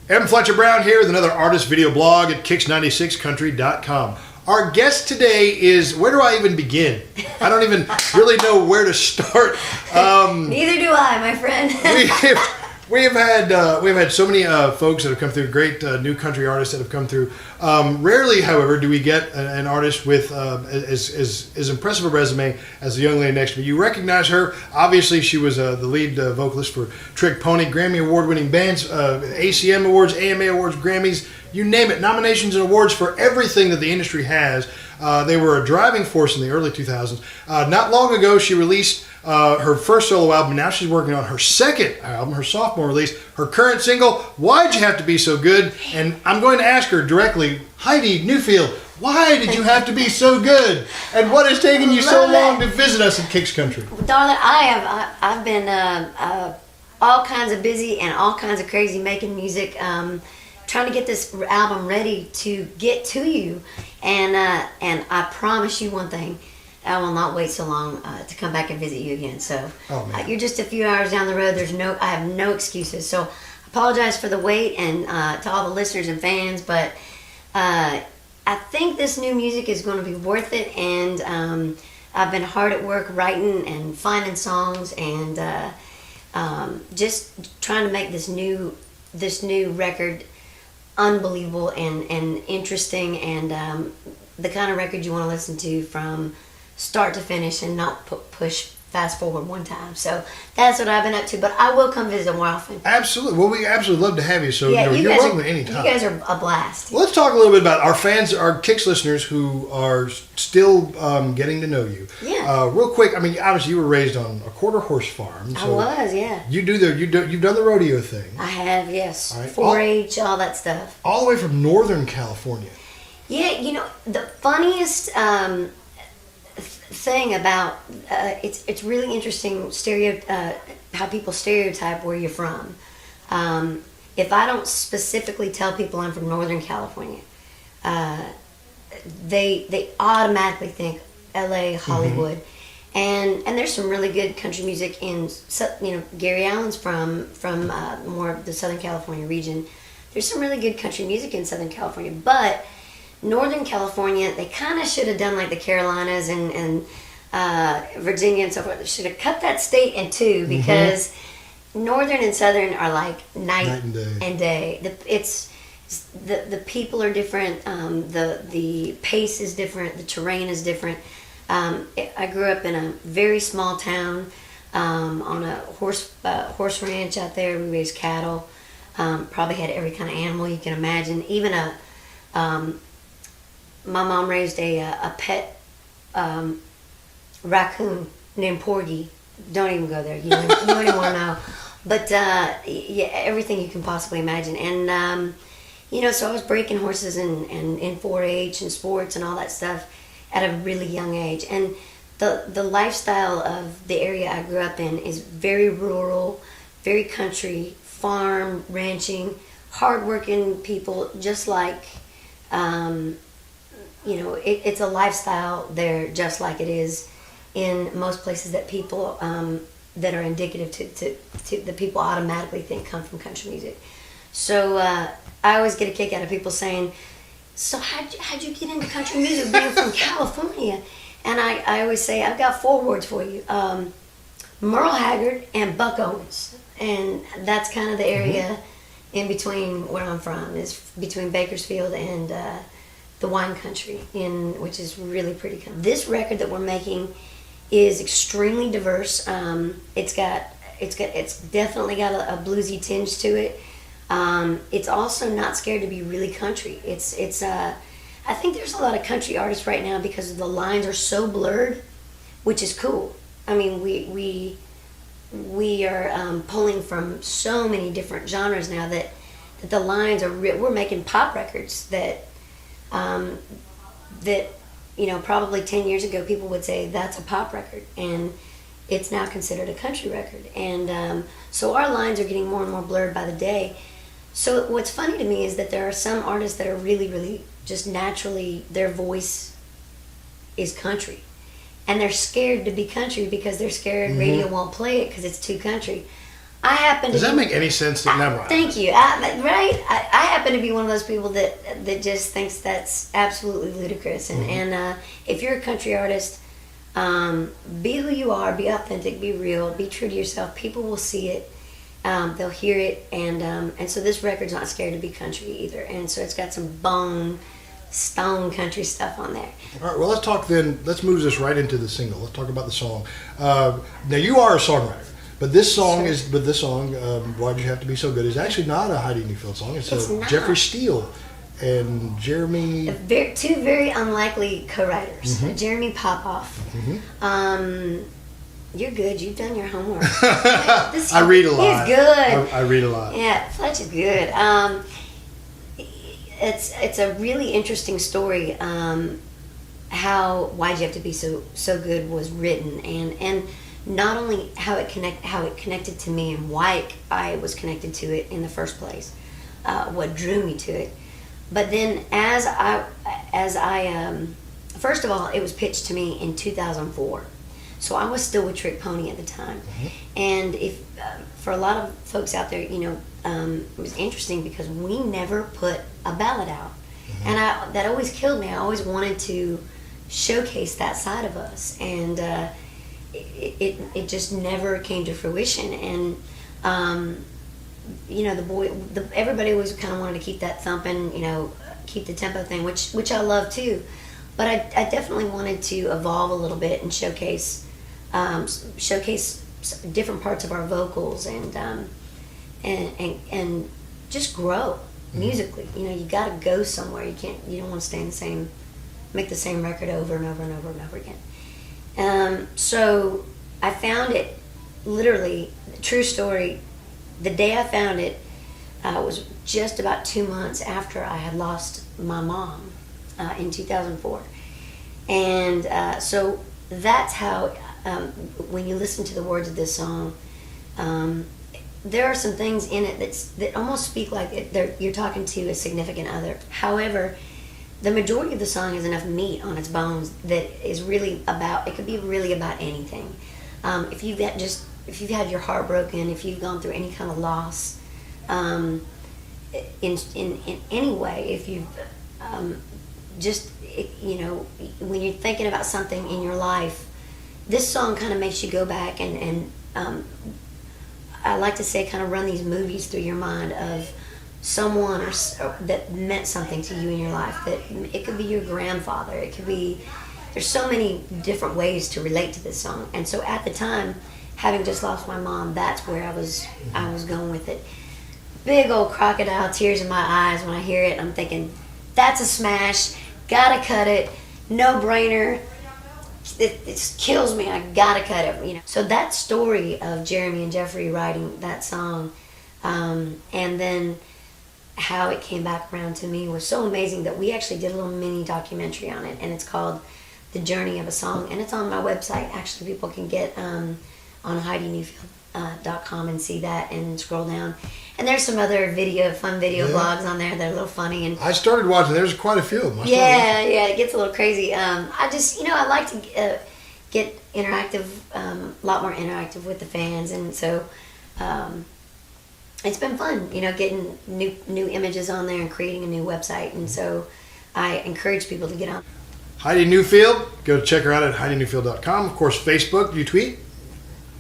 I'm Fletcher Brown here with another artist video blog at KIX96country.com. Our guest today is, where do I even begin? I don't even really know where to start. Neither do I, my friend. We have had so many folks that have come through, great new country artists that have come through. Rarely, however, do we get an artist with as impressive a resume as the young lady next to me. You recognize her. Obviously, she was the lead vocalist for Trick Pony, Grammy Award-winning bands, ACM Awards, AMA Awards, Grammys, you name it, nominations and awards for everything that the industry has. They were a driving force in the early 2000s. Not long ago, she released her first solo album. Now she's working on her second album, her sophomore release. Her current single, Why'd You Have to Be So Good? And I'm going to ask her directly, Heidi Newfield, why did you have to be so good? And what has taken you so long to visit us in KIX Country? Darling, I've been all kinds of busy and all kinds of crazy making music, trying to get this album ready to get to you. And I promise you one thing, I will not wait so long to come back and visit you again. So you're just a few hours down the road. I have no excuses. So I apologize for the wait and to all the listeners and fans, but I think this new music is going to be worth it. And I've been hard at work writing and finding songs and just trying to make this new record unbelievable and interesting, and the kind of record you want to listen to from start to finish and not push fast forward one time. So that's what I've been up to, but I will come visit more often. Absolutely. Well, we absolutely love to have you, so you're welcome at any time. You guys are a blast. Well, let's talk a little bit about our fans, our KIX listeners who are still getting to know you. Yeah. Real quick, I mean, obviously you were raised on a quarter horse farm. So I was, yeah. You've done the rodeo thing. I have, yes. All right. 4-H, all that stuff. All the way from Northern California. Yeah, you know, the funniest thing about it's really interesting how people stereotype where you're from. If I don't specifically tell people I'm from Northern California, they automatically think LA, Hollywood. Mm-hmm. And there's some really good country music in, Gary Allen's from more of the Southern California region. There's some really good country music in Southern California, but Northern California, they kind of should have done like the Carolinas and Virginia and so forth. They should have cut that state in two, because Northern and Southern are like night and day. The people are different. The pace is different. The terrain is different. I grew up in a very small town on a horse ranch out there. We raised cattle. Probably had every kind of animal you can imagine. Even my mom raised a pet raccoon named Porgy. Don't even go there. You don't even want to know. But yeah, everything you can possibly imagine. And so I was breaking horses and in 4-H and sports and all that stuff at a really young age. And the lifestyle of the area I grew up in is very rural, very country, farm, ranching, hardworking people, just like. It's a lifestyle there, just like it is in most places that people that are indicative to the people automatically think come from country music. So I always get a kick out of people saying, "So how'd you get into country music being from California?" And I always say, I've got 4 words for you: Merle Haggard and Buck Owens, and that's kind of the area in between where I'm from, is between Bakersfield and the wine country, which is really pretty. This record that we're making is extremely diverse. It's definitely got a bluesy tinge to it. It's also not scared to be really country. I think there's a lot of country artists right now because the lines are so blurred, which is cool. I mean, we are pulling from so many different genres now that the lines are. We're making pop records that probably 10 years ago people would say that's a pop record, and it's now considered a country record. And so our lines are getting more and more blurred by the day. So what's funny to me is that there are some artists that are really, really just naturally, their voice is country. And they're scared to be country because they're scared radio won't play it because it's too country. I happen to. Does that make any sense? Never. Thank you. I happen to be one of those people that just thinks that's absolutely ludicrous. And if you're a country artist, be who you are, be authentic, be real, be true to yourself. People will see it, they'll hear it, and so this record's not scared to be country either. And so it's got some stone country stuff on there. All right. Well, let's talk then. Let's move this right into the single. Let's talk about the song. Now, you are a songwriter. But this song Why'd You Have to Be So Good, is actually not a Heidi Newfield song. It's not. Jeffrey Steele and Jeremy. Two very unlikely co-writers. Jeremy Popoff. You're good. You've done your homework. I read a lot. He's good. I read a lot. Yeah, Fletcher's good. It's a really interesting story. How Why'd You Have to Be So Good was written, and not only how it connected to me and why I was connected to it in the first place, what drew me to it, but then as I first of all, it was pitched to me in 2004, so I was still with Trick Pony at the time, and if for a lot of folks out there, it was interesting because we never put a ballad out, and that always killed me. I always wanted to showcase that side of us, and it just never came to fruition. And everybody always kind of wanted to keep that thumping, keep the tempo thing, which I love too, but I definitely wanted to evolve a little bit and showcase different parts of our vocals and just grow musically. You got to go somewhere. You don't want to stay in make the same record over and over and over and over again. So I found it, literally, true story, the day I found it was just about 2 months after I had lost my mom in 2004. And so that's how, when you listen to the words of this song, there are some things in it that almost speak like you're talking to a significant other. However, the majority of the song has enough meat on its bones that is really it could be really about anything. If you've had your heart broken, if you've gone through any kind of loss, in any way, if you've when you're thinking about something in your life, this song kind of makes you go back and I like to say kind of run these movies through your mind of someone that meant something to you in your life. That it could be your grandfather, it could be, there's so many different ways to relate to this song. And so at the time, having just lost my mom, that's where I was going with it. Big old crocodile tears in my eyes when I hear it. I'm thinking, that's a smash, gotta cut it, no brainer. It just kills me, I gotta cut it. So that story of Jeremy and Jeffrey writing that song, and then how it came back around to me was so amazing that we actually did a little mini documentary on it, and it's called The Journey of a Song, and it's on my website. Actually, people can get on HeidiNewfield.com and see that and scroll down. And there's some other fun video blogs on there that are a little funny. And I started watching. There's quite a few of them. It gets a little crazy. I just, I like to get interactive, a lot more interactive with the fans, and so it's been fun, getting new images on there and creating a new website. And so I encourage people to get on. Heidi Newfield, go check her out at HeidiNewfield.com. Of course, Facebook. Do you tweet?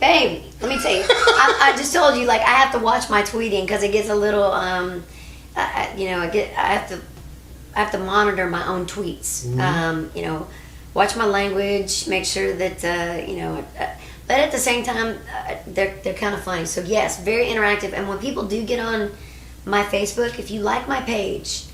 Baby, let me tell you, I just told you, I have to watch my tweeting because it gets a little, I have to monitor my own tweets. Watch my language, make sure that but at the same time, they're kind of funny. So yes, very interactive. And when people do get on my Facebook, if you like my page,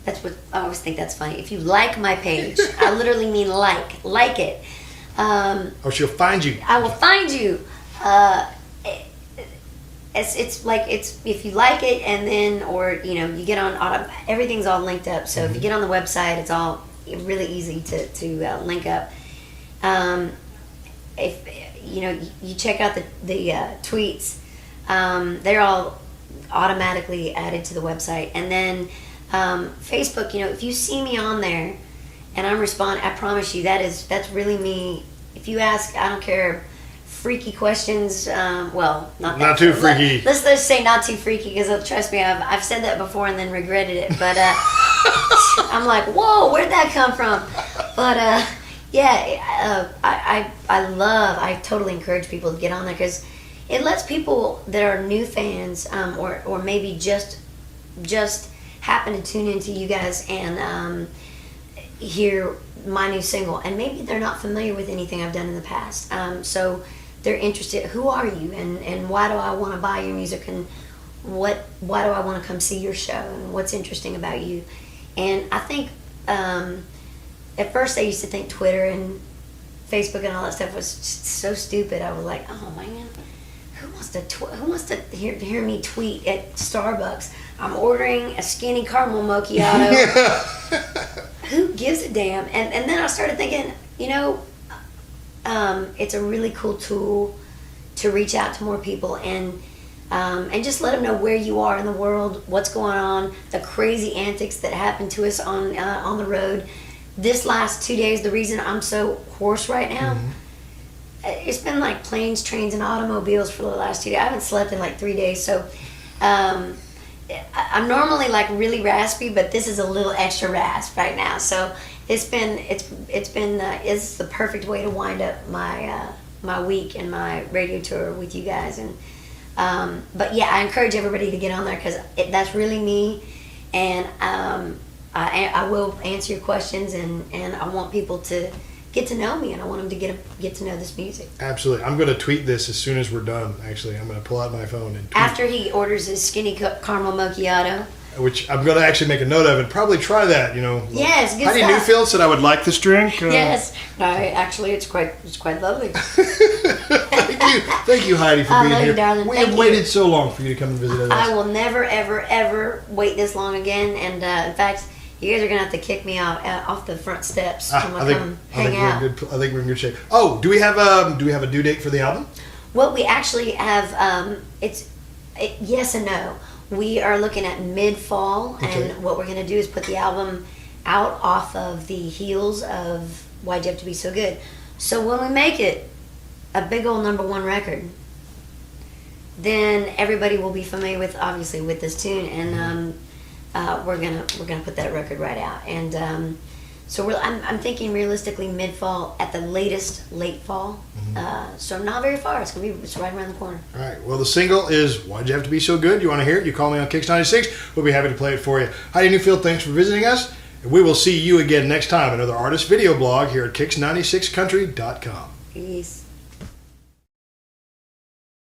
that's what I always think that's funny. If you like my page, I literally mean like it. She'll find you. I will find you. It's if you like it, and then you get on, everything's all linked up. So if you get on the website, it's all really easy to link up. If you check out the tweets, they're all automatically added to the website. And then Facebook, if you see me on there and I'm responding, I promise you that's really me. If you ask, I don't care, freaky questions. Well, not that Not too freaky. Let's just say not too freaky, because trust me, I've said that before and then regretted it. But I'm like, whoa, where'd that come from? But I totally encourage people to get on there, because it lets people that are new fans, or maybe just happen to tune into you guys and hear my new single, and maybe they're not familiar with anything I've done in the past. So they're interested. Who are you, and why do I want to buy your music, and why do I want to come see your show, and what's interesting about you? And I think at first I used to think Twitter and Facebook and all that stuff was just so stupid. I was like, oh man, who wants to hear me tweet at Starbucks? I'm ordering a skinny caramel macchiato. Who gives a damn? And then I started thinking, it's a really cool tool to reach out to more people and just let them know where you are in the world, what's going on, the crazy antics that happen to us on the road. This last 2 days, the reason I'm so hoarse right now, it's been like planes, trains, and automobiles for the last 2 days. I haven't slept in like 3 days, so I'm normally like really raspy, but this is a little extra rasp right now. So it's the perfect way to wind up my week and my radio tour with you guys. And but yeah, I encourage everybody to get on there, because that's really me, and I will answer your questions, and I want people to get to know me, and I want them to get to know this music. Absolutely. I'm going to tweet this as soon as we're done, actually. I'm going to pull out my phone and tweet. After he orders his skinny caramel macchiato. Which I'm going to actually make a note of and probably try that, Yes, good Heidi stuff. Newfield said I would like this drink. Yes. No, actually, it's quite lovely. Thank you, Heidi, for I being love you, here. darling. We Thank have you. waited so long for you to come and visit us. I will never, ever, ever wait this long again. And in fact, you guys are gonna have to kick me out off the front steps when I come hang out. I think we're in good shape. Oh, do we have a due date for the album? Well, we actually have. Yes and no. We are looking at mid-fall, Okay. and what we're gonna do is put the album out off of the heels of Why'd You Have to Be So Good. So when we make it a big old #1 record, then everybody will be familiar with this tune, and we're gonna put that record right out. And so I'm thinking realistically mid-fall, at the latest late fall. So not very far. It's right around the corner. All right. Well, the single is Why'd You Have to Be So Good? You want to hear it? You call me on KIX96. We'll be happy to play it for you. Heidi Newfield, thanks for visiting us. And we will see you again next time. Another artist video blog here at KIX96country.com. Peace.